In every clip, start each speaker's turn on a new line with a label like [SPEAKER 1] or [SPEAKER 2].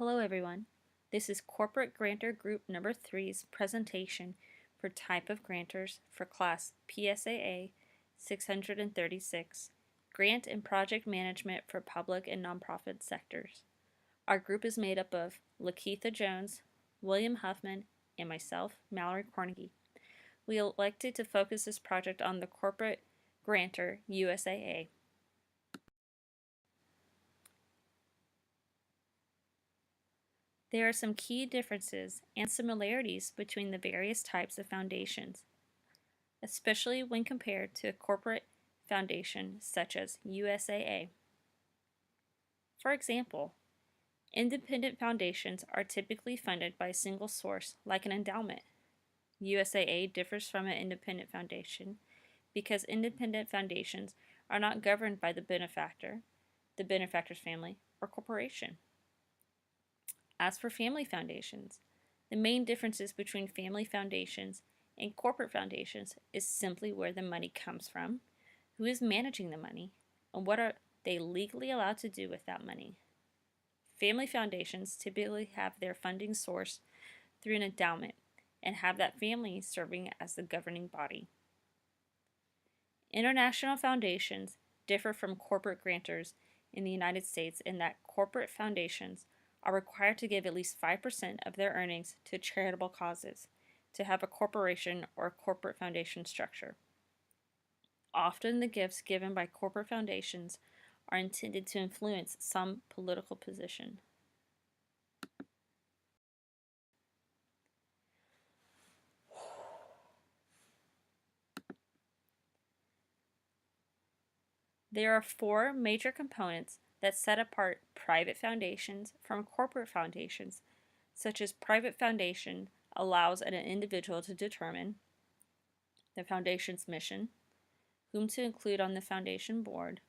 [SPEAKER 1] Hello everyone. This is Corporate Grantor Group number 3's presentation for type of grantors for class PSAA 636, Grant and Project Management for Public and Nonprofit Sectors. Our group is made up of Lakeitha Jones, William Huffman, and myself, Mallory Cornegie. We elected to focus this project on the corporate grantor USAA. There are some key differences and similarities between the various types of foundations, especially when compared to a corporate foundation such as USAA. For example, independent foundations are typically funded by a single source like an endowment. USAA differs from an independent foundation because independent foundations are not governed by the benefactor's family, or corporation. As for family foundations, the main differences between family foundations and corporate foundations is simply where the money comes from, who is managing the money, and what are they legally allowed to do with that money. Family foundations typically have their funding source through an endowment and have that family serving as the governing body. International foundations differ from corporate grantors in the United States in that corporate foundations are required to give at least 5% of their earnings to charitable causes to have a corporation or corporate foundation structure. Often the gifts given by corporate foundations are intended to influence some political position. There are 4 major components that set apart private foundations from corporate foundations, such as private foundation allows an individual to determine the foundation's mission, whom to include on the foundation board,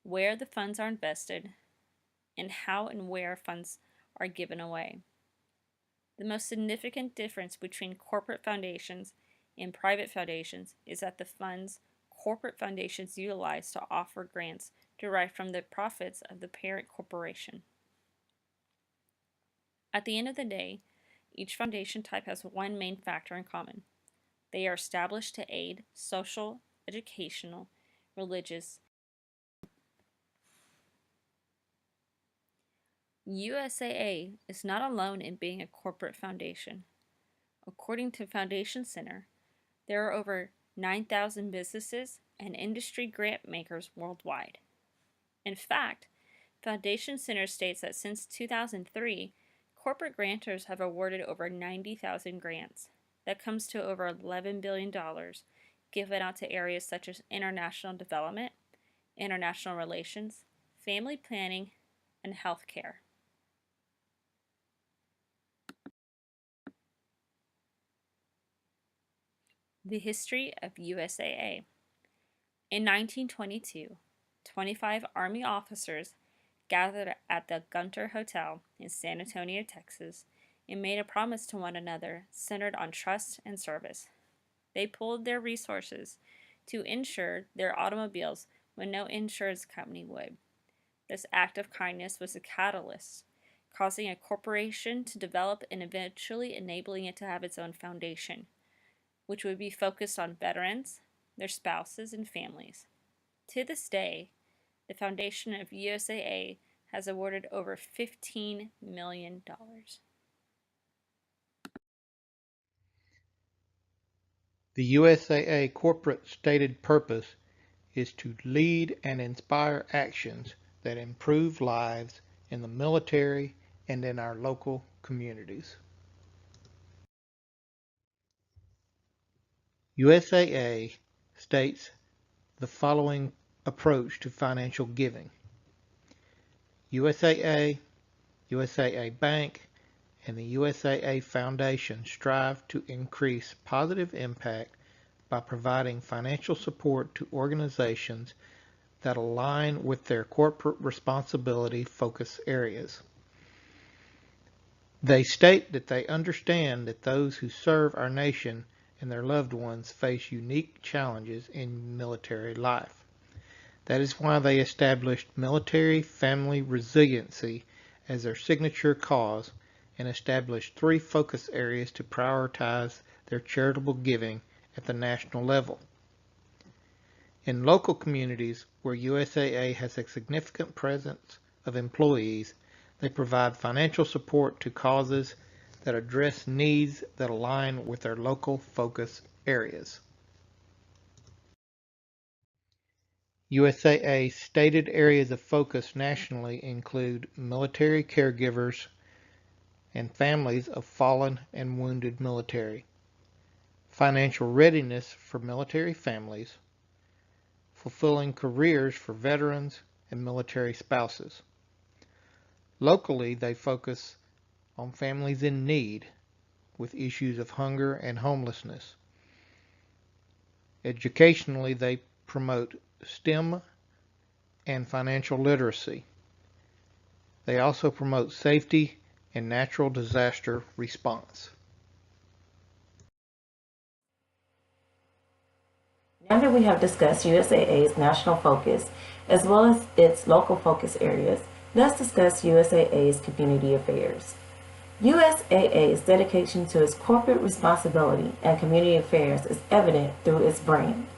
[SPEAKER 1] where the funds are invested, and how and where funds are given away. The most significant difference between corporate foundations and private foundations is that the funds corporate foundations utilize to offer grants derived from the profits of the parent corporation. At the end of the day, each foundation type has one main factor in common. They are established to aid social, educational, religious. USAA is not alone in being a corporate foundation. According to Foundation Center, there are over 9,000 businesses and industry grant makers worldwide. In fact, Foundation Center states that since 2003, corporate grantors have awarded over 90,000 grants. That comes to over $11 billion given out to areas such as international development, international relations, family planning, and healthcare. The history of USAA. In 1922, 25 Army officers gathered at the Grantor Hotel in San Antonio, Texas, and made a promise to one another centered on trust and service. They pooled their resources to insure their automobiles when no insurance company would. This act of kindness was a catalyst, causing a corporation to develop and eventually enabling it to have its own foundation, which would be focused on veterans, their spouses, and families. To this day, the foundation of USAA has awarded over $15 million.
[SPEAKER 2] The USAA corporate stated purpose is to lead and inspire actions that improve lives in the military and in our local communities. USAA states the following approach to financial giving. USAA, USAA Bank, and the USAA Foundation strive to increase positive impact by providing financial support to organizations that align with their corporate responsibility focus areas. They state that they understand that those who serve our nation and their loved ones face unique challenges in military life. That is why they established Military Family Resiliency as their signature cause and established 3 focus areas to prioritize their charitable giving at the national level. In local communities where USAA has a significant presence of employees, they provide financial support to causes that address needs that align with their local focus areas. USAA's stated areas of focus nationally include military caregivers and families of fallen and wounded military, financial readiness for military families, fulfilling careers for veterans and military spouses. Locally, they focus on families in need with issues of hunger and homelessness. Educationally, they promote STEM and financial literacy. They also promote safety and natural disaster response.
[SPEAKER 3] Now that we have discussed USAA's national focus as well as its local focus areas, let's discuss USAA's community affairs. USAA's dedication to its corporate responsibility and community affairs is evident through its brand,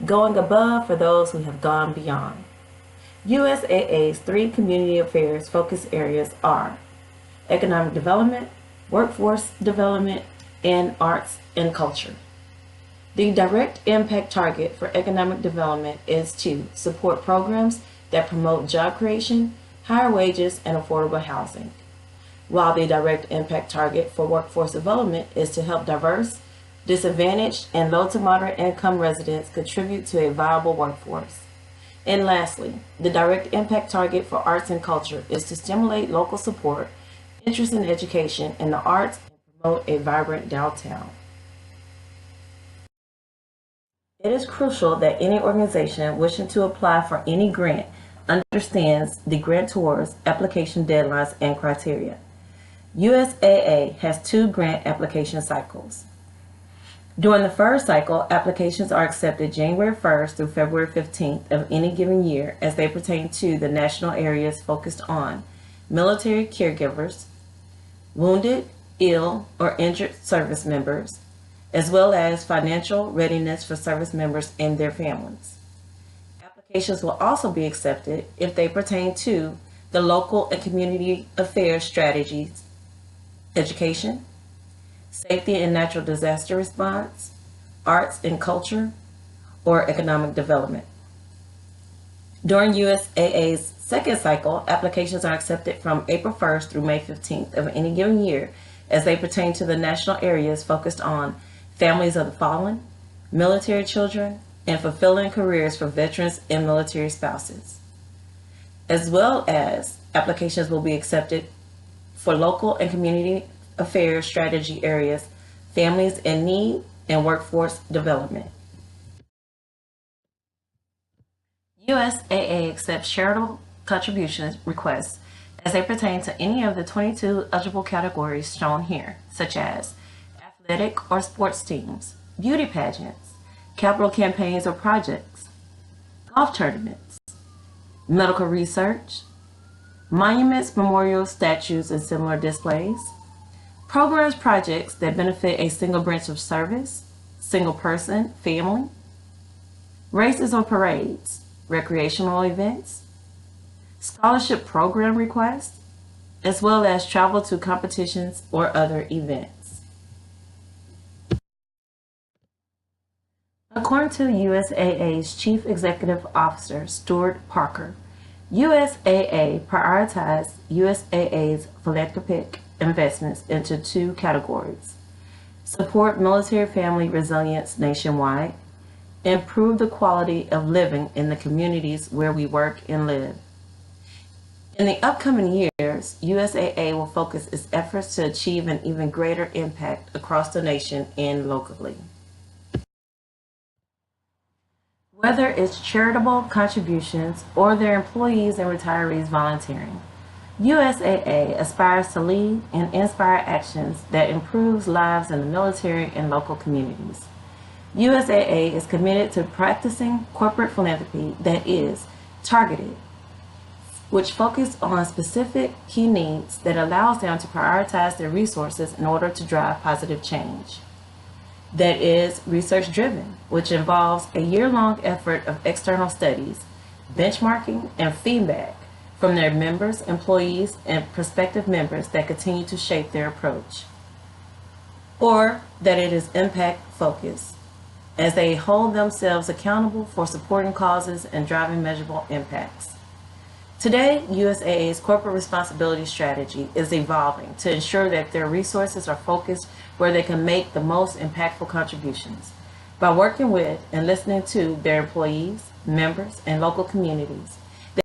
[SPEAKER 3] going above for those who have gone beyond. USAA's 3 community affairs focus areas are economic development, workforce development, and arts and culture. The direct impact target for economic development is to support programs that promote job creation, higher wages, and affordable housing, while the direct impact target for workforce development is to help diverse, disadvantaged, and low to moderate income residents contribute to a viable workforce. And lastly, the direct impact target for arts and culture is to stimulate local support, interest in education and the arts, and promote a vibrant downtown. It is crucial that any organization wishing to apply for any grant understands the grantor's application deadlines and criteria. USAA has 2 grant application cycles. During the first cycle, applications are accepted January 1st through February 15th of any given year as they pertain to the national areas focused on military caregivers, wounded, ill, or injured service members, as well as financial readiness for service members and their families. Applications will also be accepted if they pertain to the local and community affairs strategies, education, safety and natural disaster response, arts and culture, or economic development. During USAA's second cycle, applications are accepted from April 1st through May 15th of any given year as they pertain to the national areas focused on families of the fallen, military children, and fulfilling careers for veterans and military spouses. As well as applications will be accepted for local and community affairs strategy areas, families in need, and workforce development. USAA accepts charitable contribution requests as they pertain to any of the 22 eligible categories shown here, such as athletic or sports teams, beauty pageants, capital campaigns or projects, golf tournaments, medical research, monuments, memorials, statues, and similar displays, programs, projects that benefit a single branch of service, single person, family, races or parades, recreational events, scholarship program requests, as well as travel to competitions or other events. According to USAA's Chief Executive Officer, Stuart Parker, USAA prioritized USAA's philanthropic investments into 2 categories: support military family resilience nationwide, improve the quality of living in the communities where we work and live. In the upcoming years, USAA will focus its efforts to achieve an even greater impact across the nation and locally. Whether it's charitable contributions or their employees and retirees volunteering, USAA aspires to lead and inspire actions that improves lives in the military and local communities. USAA is committed to practicing corporate philanthropy that is targeted, which focus on specific key needs that allows them to prioritize their resources in order to drive positive change. That is research driven, which involves a year-long effort of external studies, benchmarking, and feedback from their members, employees, and prospective members that continue to shape their approach. Or that it is impact focused, as they hold themselves accountable for supporting causes and driving measurable impacts. Today, USAA's corporate responsibility strategy is evolving to ensure that their resources are focused where they can make the most impactful contributions. By working with and listening to their employees, members, and local communities,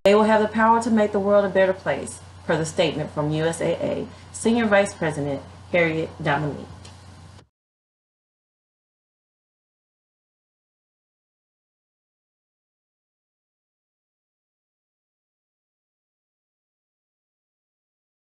[SPEAKER 3] they will have the power to make the world a better place, per the statement from USAA Senior Vice President Harriet Dominique.